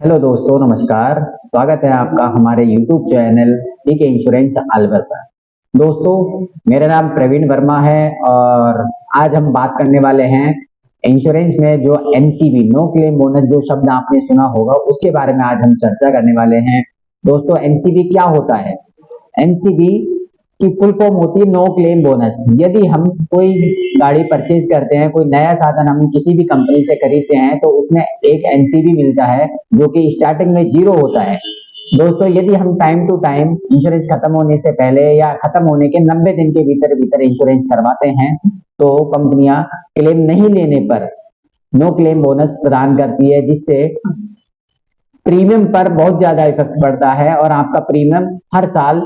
Hello दोस्तों, नमस्कार। स्वागत है आपका हमारे YouTube channel PK insurance Alwar पर। दोस्तों, मेरा नाम प्रवीण वर्मा है और आज हम बात करने वाले हैं इंश्योरेंस में जो एनसीबी नो क्लेम बोनस जो शब्द आपने सुना होगा उसके बारे में आज हम चर्चा करने वाले हैं। दोस्तों, एनसीबी क्या होता है? एनसीबी की फुल फॉर्म होती है नो क्लेम बोनस। यदि हम कोई गाड़ी परचेज करते हैं, कोई नया साधन हम किसी भी कंपनी से खरीदते हैं तो उसमें एक एनसीबी मिलता है जो कि स्टार्टिंग में 0 होता है। दोस्तों, यदि हम टाइम टू टाइम इंश्योरेंस खत्म होने से पहले या खत्म होने के 90 दिन के भीतर भीतर इंश्योरेंस करवाते हैं तो कंपनियां क्लेम नहीं लेने पर नो क्लेम बोनस प्रदान करती है, जिससे प्रीमियम पर बहुत ज्यादा इफेक्ट पड़ता है और आपका प्रीमियम हर साल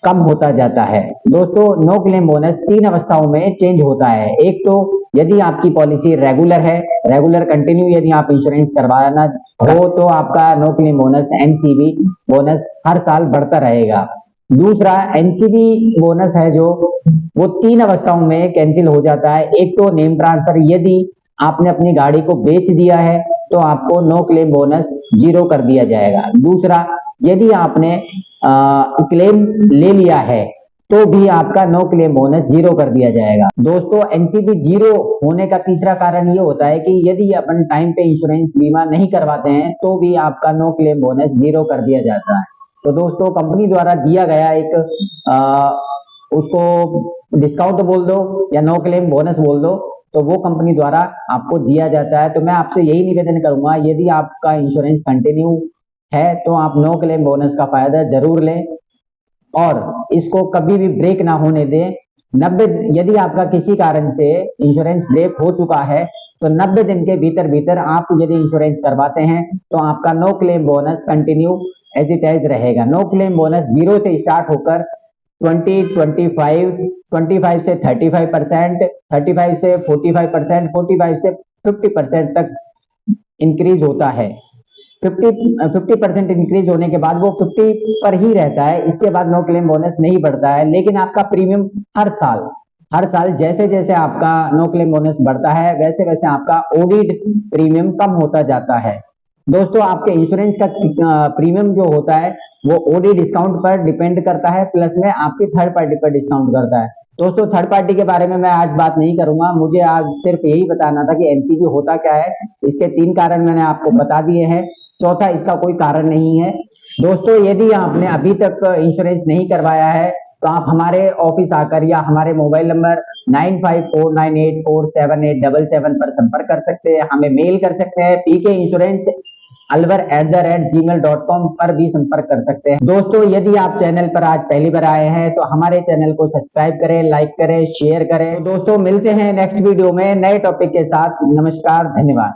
कम होता जाता है। दोस्तों, नो क्लेम बोनस 3 अवस्थाओं में चेंज होता है। एक तो यदि आपकी पॉलिसी रेगुलर है, रेगुलर कंटिन्यू यदि आप इंश्योरेंस करवाना हो तो आपका no claim bonus NCB bonus हर साल बढ़ता रहेगा। दूसरा एनसीबी बोनस है जो वो 3 अवस्थाओं में कैंसिल हो जाता है। एक तो नेम ट्रांसफर, यदि आपने अपनी गाड़ी को बेच दिया है तो आपको नो क्लेम बोनस 0 कर दिया जाएगा। दूसरा, यदि आपने क्लेम ले लिया है तो भी आपका नो क्लेम बोनस 0 कर दिया जाएगा। दोस्तों, एनसीबी 0 होने का तीसरा कारण ये होता है कि यदि अपन टाइम पे इंश्योरेंस बीमा नहीं करवाते हैं तो भी आपका नो क्लेम बोनस 0 कर दिया जाता है। तो दोस्तों, कंपनी द्वारा दिया गया एक उसको डिस्काउंट बोल दो या नो क्लेम बोनस बोल दो, तो वो कंपनी द्वारा आपको दिया जाता है। तो मैं आपसे यही निवेदन करूंगा, यदि आपका इंश्योरेंस कंटिन्यू है तो आप नो क्लेम बोनस का फायदा जरूर लें और इसको कभी भी ब्रेक ना होने दें। 90 यदि आपका किसी कारण से इंश्योरेंस ब्रेक हो चुका है तो 90 दिन के भीतर भीतर आप यदि इंश्योरेंस करवाते हैं तो आपका no claim bonus continue as it is रहेगा। नो क्लेम बोनस 0 से स्टार्ट होकर 20, 25, 25 से 35%, 35 से 45%, 45 से 50% तक इंक्रीज होता है। 50% इंक्रीज होने के बाद वो 50 पर ही रहता है, इसके बाद नो क्लेम बोनस नहीं बढ़ता है। लेकिन आपका प्रीमियम हर साल जैसे जैसे आपका नो क्लेम बोनस बढ़ता है वैसे वैसे आपका ओडिड प्रीमियम कम होता जाता है। दोस्तों, आपके इंश्योरेंस का प्रीमियम जो होता है वो ओडी डिस्काउंट पर डिपेंड करता है, प्लस में आपकी थर्ड पार्टी पर डिस्काउंट करता है। दोस्तों, थर्ड पार्टी के बारे में मैं आज बात नहीं करूंगा, मुझे आज सिर्फ यही बताना था कि एनसीबी होता क्या है। इसके 3 कारण मैंने आपको बता दिए हैं, चौथा इसका कोई कारण नहीं है। दोस्तों, यदि आपने अभी तक इंश्योरेंस नहीं करवाया है तो आप हमारे ऑफिस आकर या हमारे मोबाइल नंबर 9549847877 पर संपर्क कर सकते हैं, हमें मेल कर सकते हैं, पीके इंश्योरेंस alvar@gmail.com पर भी संपर्क कर सकते हैं। दोस्तों, यदि आप चैनल पर आज पहली बार आए हैं तो हमारे चैनल को सब्सक्राइब करें, लाइक करें, शेयर करें। दोस्तों, मिलते हैं नेक्स्ट वीडियो में नए टॉपिक के साथ। नमस्कार, धन्यवाद।